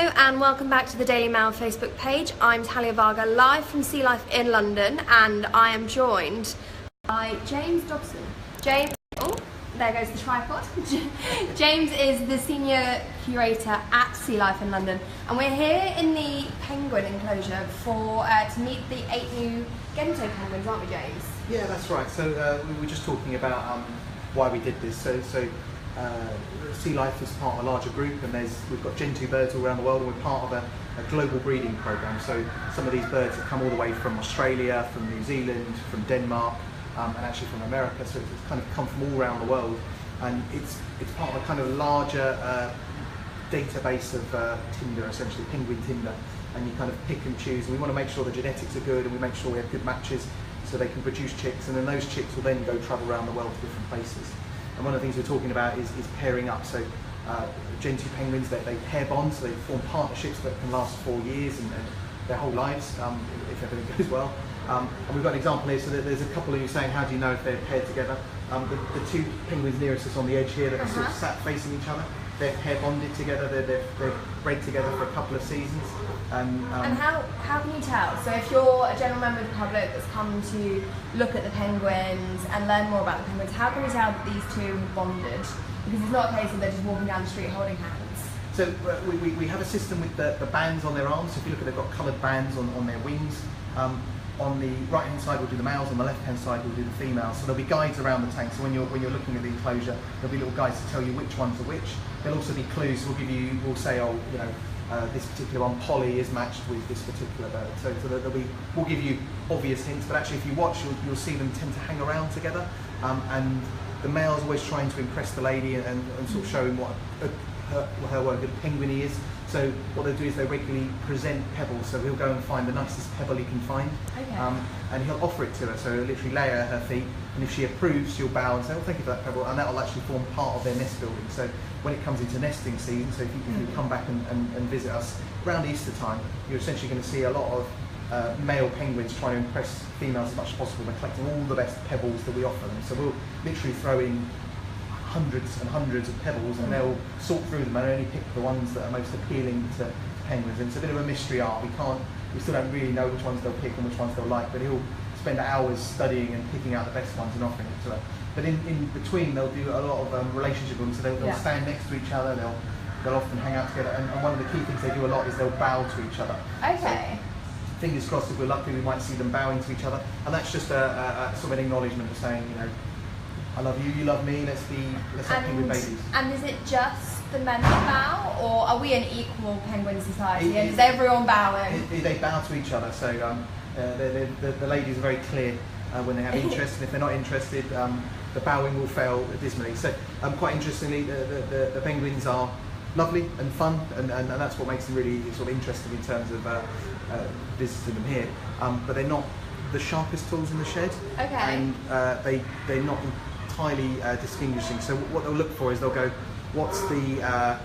Hello and welcome back to the Daily Mail Facebook page. I'm Talia Varga, live from Sea Life in London, and I am joined by James Dobson. James, oh, there goes the tripod. James is the senior curator at Sea Life in London, and we're here in the penguin enclosure for to meet the 8 new Gentoo penguins, aren't we, James? Yeah, that's right. So we were just talking about why we did this. So Sea Life is part of a larger group, and we've got Gentoo birds all around the world, and we're part of a global breeding program. So some of these birds have come all the way from Australia, from New Zealand, from Denmark, and actually from America. So it's kind of come from all around the world, and it's part of a kind of larger database of Tinder, essentially penguin Tinder. And you kind of pick and choose, and we want to make sure the genetics are good, and we make sure we have good matches so they can produce chicks, and then those chicks will then go travel around the world to different places. And one of the things we're talking about is pairing up. So Gentoo penguins, they pair bond, so they form partnerships that can last 4 years and their whole lives, if everything goes well. And we've got an example here, so that there's a couple of you saying, how do you know if they're paired together? The two penguins nearest us on the edge here that are sort of sat facing each other, they're pair bonded together, they're bred together for a couple of seasons. And how can you tell? So if you're a general member of the public that's come to look at the penguins and learn more about the penguins, how can you tell that these two have bonded? Because it's not a case of they're just walking down the street holding hands. So we have a system with the bands on their arms. So if you look at, they've got coloured bands on their wings. On the right hand side we'll do the males, on the left hand side we'll do the females. So there'll be guides around the tank, so when you're looking at the enclosure there'll be little guides to tell you which ones are which. There'll also be clues. We'll say, oh, you know, this particular one, Polly, is matched with this particular bird. So we'll give you obvious hints, but actually if you watch you'll see them tend to hang around together, and the male's always trying to impress the lady and sort of show him what a good penguin he is. So what they'll do is they regularly present pebbles, so he'll go and find the nicest pebble he can find, and he'll offer it to her, so he'll literally lay her at her feet, and if she approves she'll bow and say, oh, thank you for that pebble, and that will actually form part of their nest building. So when it comes into nesting season, so if you come back and visit us around Easter time, you're essentially going to see a lot of male penguins trying to impress females as much as possible by collecting all the best pebbles that we offer them. So we'll literally throw in hundreds and hundreds of pebbles, and they'll sort through them and only pick the ones that are most appealing to penguins. And it's a bit of a mystery art. We still don't really know which ones they'll pick and which ones they'll like, but he'll spend hours studying and picking out the best ones and offering it to her. But in between they'll do a lot of relationship building, so they'll stand next to each other, they'll often hang out together, and one of the key things they do a lot is they'll bow to each other. Okay. So, fingers crossed, if we're lucky we might see them bowing to each other, and that's just a sort of an acknowledgement of saying, you know, I love you, you love me, let's have penguin babies. And is it just the men that bow, or are we an equal penguin society, and is everyone bowing? They bow to each other, so the ladies are very clear when they have interest, and if they're not interested, the bowing will fail dismally. So quite interestingly, the penguins are lovely and fun, and that's what makes them really sort of interesting in terms of visiting them here. But they're not the sharpest tools in the shed, and they're not entirely distinguishing. So what they'll look for is they'll go, what's the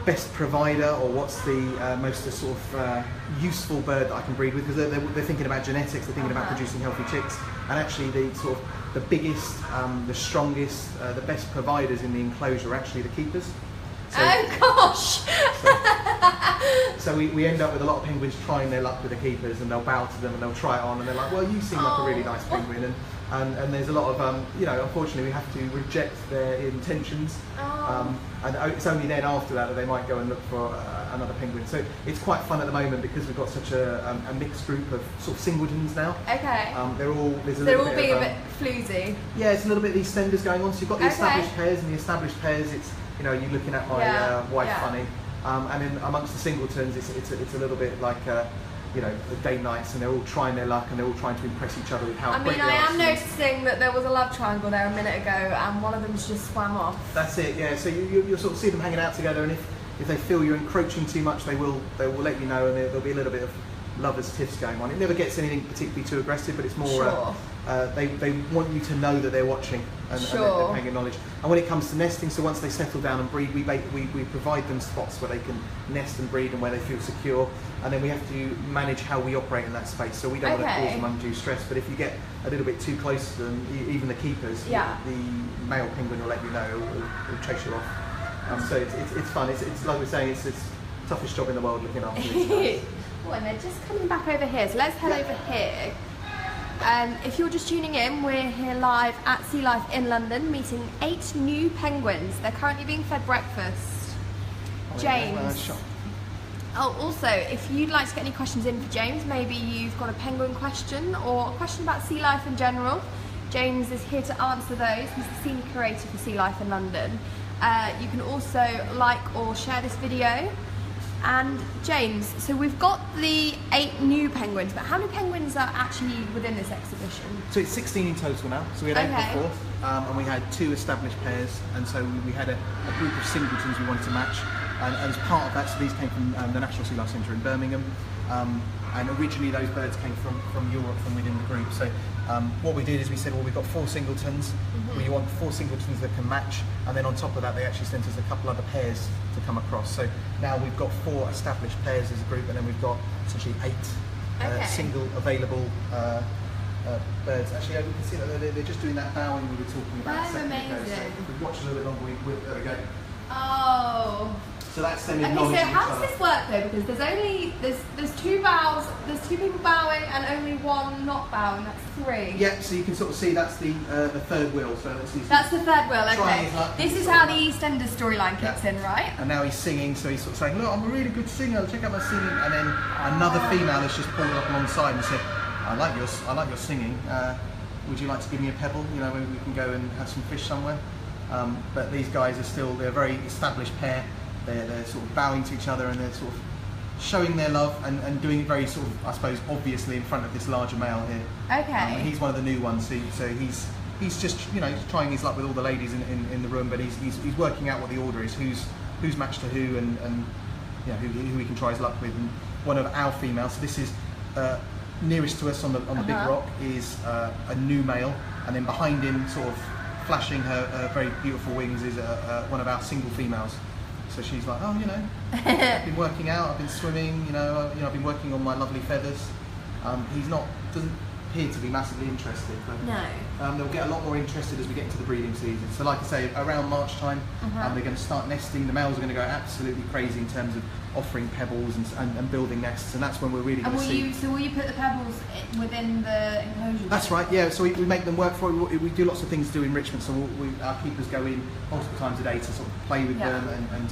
best provider, or what's the most sort of useful bird that I can breed with, because they're thinking about genetics, they're thinking about producing healthy chicks, and actually the biggest, the strongest, the best providers in the enclosure are actually the keepers. So, oh gosh! So we end up with a lot of penguins trying their luck with the keepers, and they'll bow to them and they'll try it on, and they're like, well, you seem like a really nice penguin, and there's a lot of, you know, unfortunately we have to reject their intentions, and it's only then after that they might go and look for another penguin. So it's quite fun at the moment because we've got such a mixed group of sort of singletons now. Okay. They're all being a bit floozy. Yeah, it's a little bit of EastEnders going on. So you've got the established pairs, and the established pairs, it's, you know, you're looking at my wife funny, and then amongst the singletons, it's a little bit like you know, date nights, and they're all trying their luck, and they're all trying to impress each other with how great they are. I am noticing that there was a love triangle there a minute ago, and one of them's just swam off. That's it, yeah. So you'll sort of see them hanging out together, and if they feel you're encroaching too much, they will let you know, and there'll be a little bit of lovers' tiffs going on. It never gets anything particularly too aggressive, but it's more they want you to know that they're watching, and they're paying knowledge. And when it comes to nesting, so once they settle down and breed, we provide them spots where they can nest and breed and where they feel secure, and then we have to manage how we operate in that space. So we don't want to cause them undue stress, but if you get a little bit too close to them, even the keepers, the male penguin will let you know, will chase you off. So it's fun. It's like we're saying, it's toughest job in the world looking after these guys. Oh, and they're just coming back over here, so let's head over here. If you're just tuning in, we're here live at Sea Life in London, meeting 8 new penguins. They're currently being fed breakfast. James. Oh, also, if you'd like to get any questions in for James, maybe you've got a penguin question or a question about sea life in general, James is here to answer those. He's the senior curator for Sea Life in London. You can also like or share this video. And James, so we've got the 8 new penguins, but how many penguins are actually within this exhibition? So it's 16 in total now. So we had 8 before, and we had 2 established pairs, and so we had a group of singletons we wanted to match. And as part of that, so these came from the National Sea Life Centre in Birmingham, and originally those birds came from Europe, from within the group. So what we did is we said, well, we've got 4 singletons, we want 4 singletons that can match, and then on top of that they actually sent us a couple other pairs to come across. So now we've got 4 established pairs as a group, and then we've got essentially 8 single available birds. Actually, you can see that they're just doing that bowing we were talking about a second ago. So if we watch a little bit longer, there we go. Oh. So that's them Okay, so how does this work though? Because there's 2 bows, there's 2 people bowing and only 1 not bowing. That's 3. Yeah, so you can sort of see that's the 3rd wheel. So that's the 3rd wheel. Okay. This is how the EastEnders storyline kicks in, right? And now he's singing, so he's sort of saying, "Look, I'm a really good singer. Check out my singing." And then another female has just pulled up alongside and said, "I like your singing. Would you like to give me a pebble? You know, maybe we can go and have some fish somewhere." But these guys they're a very established pair. They're sort of bowing to each other, and they're sort of showing their love and doing it very sort of, I suppose, obviously in front of this larger male here. Okay. He's one of the new ones, so he's just, you know, trying his luck with all the ladies in the room, but he's working out what the order is, who's matched to who, and you know, who he can try his luck with. And one of our females, so this is nearest to us on the big rock, is a new male, and then behind him, sort of flashing her very beautiful wings, is one of our single females. So she's like, "Oh, you know, I've been working out, I've been swimming, you know, I've been working on my lovely feathers." Doesn't appear to be massively interested, but no. They'll get a lot more interested as we get into the breeding season. So like I say, around March time, they're going to start nesting. The males are going to go absolutely crazy in terms of offering pebbles and building nests, and that's when we're really going to see. So will you put the pebbles within the enclosure? That's right, yeah. So we make them work for it. We do lots of things to do enrichment. So our keepers go in multiple times a day to sort of play with them and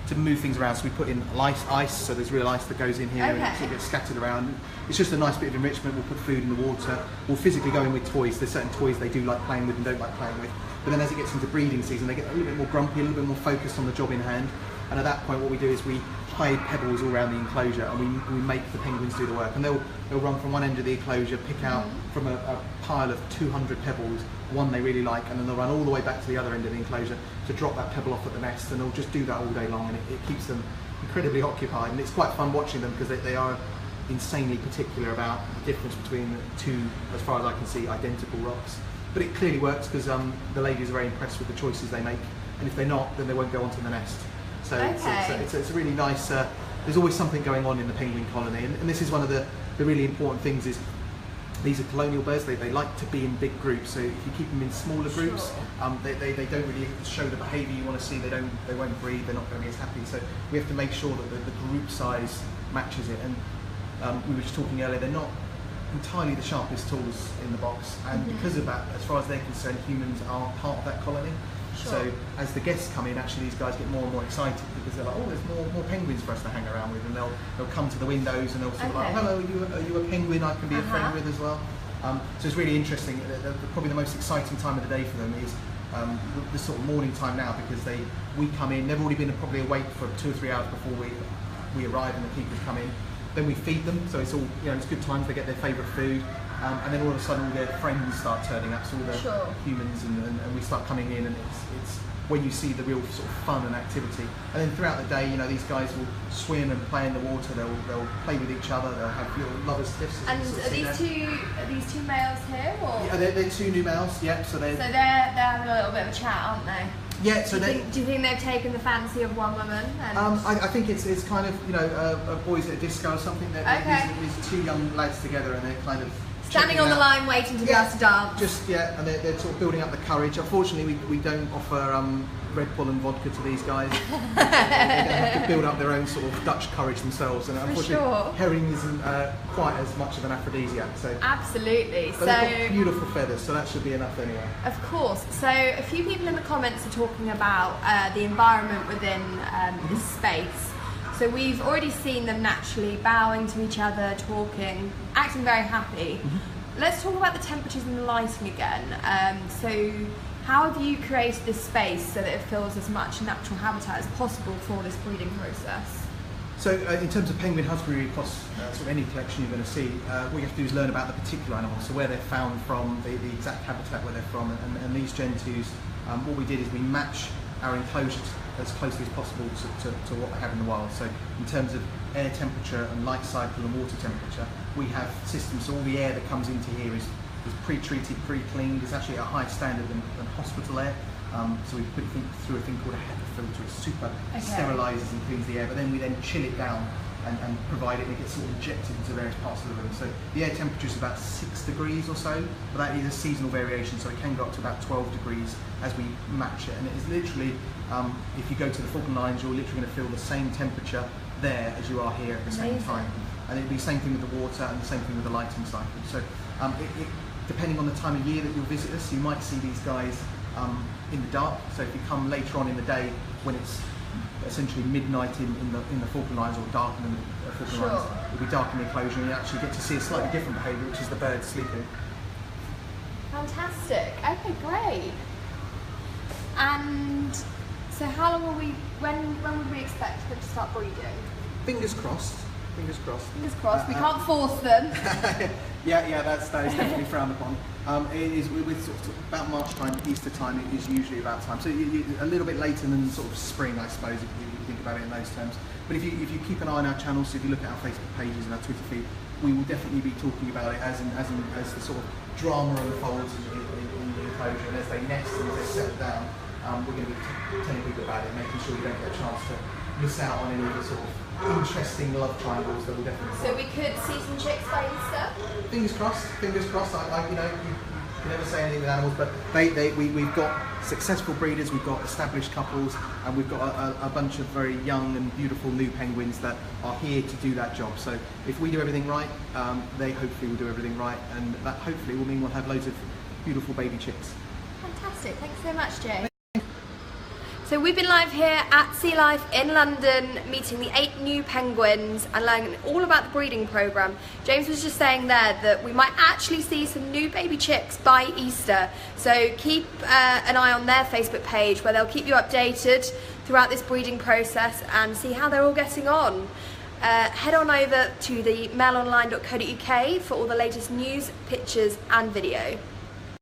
to move things around. So we put in ice, so there's real ice that goes in here and it sort of gets scattered around. It's just a nice bit of enrichment. We'll put food in the water. We'll physically go in with toys. There's certain toys they do like playing with and don't like playing with. But then as it gets into breeding season, they get a little bit more grumpy, a little bit more focused on the job in hand. And at that point, what we do is we hide pebbles all around the enclosure, and we make the penguins do the work. And they'll run from one end of the enclosure, pick out from a pile of 200 pebbles one they really like, and then they'll run all the way back to the other end of the enclosure to drop that pebble off at the nest, and they'll just do that all day long, and it keeps them incredibly occupied. And it's quite fun watching them because they are insanely particular about the difference between the 2, as far as I can see, identical rocks. But it clearly works because the ladies are very impressed with the choices they make, and if they're not, then they won't go onto the nest. So it's a really nice, there's always something going on in the penguin colony, and this is one of the really important things is these are colonial birds. They like to be in big groups, so if you keep them in smaller groups, they don't really show the behaviour you want to see. They won't breed, they're not going to be as happy, so we have to make sure that the group size matches it. And we were just talking earlier, they're not entirely the sharpest tools in the box, and because of that, as far as they're concerned, humans are part of that colony. So as the guests come in, actually these guys get more and more excited because they're like, "Oh, there's more penguins for us to hang around with," and they'll come to the windows and they'll sort of like, "Hello, are you a penguin I can be a friend with as well?" So it's really interesting. Probably the most exciting time of the day for them is the sort of morning time now, because we come in, they've already been probably awake for 2 or 3 hours before we arrive, and the keepers come in. Then we feed them, so it's all, you know, it's good times. They get their favourite food. And then all of a sudden all their friends start turning up, so all the humans, and we start coming in, and it's when you see the real sort of fun and activity. And then throughout the day, you know, these guys will swim and play in the water, they'll play with each other, they'll have little lovers tiffs. And are these two males here, or? Yeah, they're 2 new males, yeah, so they're having a little bit of a chat, aren't they? Yeah, so do you think they've taken the fancy of one woman? And I think it's kind of, you know, boys at a disco or something. These 2 young lads together, and they're kind of Standing on the line waiting to be asked to dance. Just, yeah, and they're sort of building up the courage. Unfortunately, we don't offer Red Bull and vodka to these guys. They're going to have to build up their own sort of Dutch courage themselves. And unfortunately, herring isn't quite as much of an aphrodisiac. So. Absolutely. But they've got beautiful feathers, so that should be enough anyway. Of course. So a few people in the comments are talking about the environment within this space. So we've already seen them naturally bowing to each other, talking, acting very happy. Let's talk about the temperatures and the lighting again. So how have you created this space so that it feels as much natural habitat as possible for this breeding process? So in terms of penguin husbandry across sort of any collection you're going to see, what you have to do is learn about the particular animal, so where they're found from, the exact habitat where they're from, and these Gentoos, what we did is we match our enclosure as closely as possible to what they have in the wild. So in terms of air temperature and light cycle and water temperature, we have systems, so all the air that comes into here is pre-treated, pre-cleaned. It's actually at a higher standard than hospital air. So we put it through a thing called a HEPA filter. It super sterilises and cleans the air, but then we chill it down and provide it, and it gets sort of injected into various parts of the room. So the air temperature is about 6 degrees or so, but that is a seasonal variation, so it can go up to about 12 degrees as we match it. And it is literally, if you go to the Falkland Islands, you're literally going to feel the same temperature there as you are here at the same time. And it'll be the same thing with the water and the same thing with the lighting cycle. So depending on the time of year that you'll visit us, you might see these guys in the dark. So if you come later on in the day when it's essentially midnight in the Falkland Islands, or dark in the Falkland Islands, it'll be dark in the enclosure, and you actually get to see a slightly different behaviour, which is the birds sleeping. Fantastic. Okay, great. And so how long will when would we expect them to start breeding? Fingers crossed. Fingers crossed. Fingers crossed. We can't force them. Yeah, that is definitely frowned upon. It is with sort of about March time, Easter time. It is usually about time. So a little bit later than sort of spring, I suppose, if you think about it in those terms. But if you keep an eye on our channel, so if you look at our Facebook pages and our Twitter feed, we will definitely be talking about it as the sort of drama unfolds in the enclosure, and as they nest and as they settle down. We're going to be telling people about it, making sure you don't get a chance to miss out on any of the sort of interesting love triangles that will definitely. So we could see some chicks by Easter. Fingers crossed. Fingers crossed. You can never say anything with animals, but we've got successful breeders, we've got established couples, and we've got a bunch of very young and beautiful new penguins that are here to do that job. So if we do everything right, they hopefully will do everything right, and that hopefully will mean we'll have loads of beautiful baby chicks. Fantastic. Thanks so much, Jay. So we've been live here at Sea Life in London, meeting the 8 new penguins and learning all about the breeding programme. James was just saying there that we might actually see some new baby chicks by Easter. So keep an eye on their Facebook page, where they'll keep you updated throughout this breeding process and see how they're all getting on. Head on over to the mailonline.co.uk for all the latest news, pictures and video.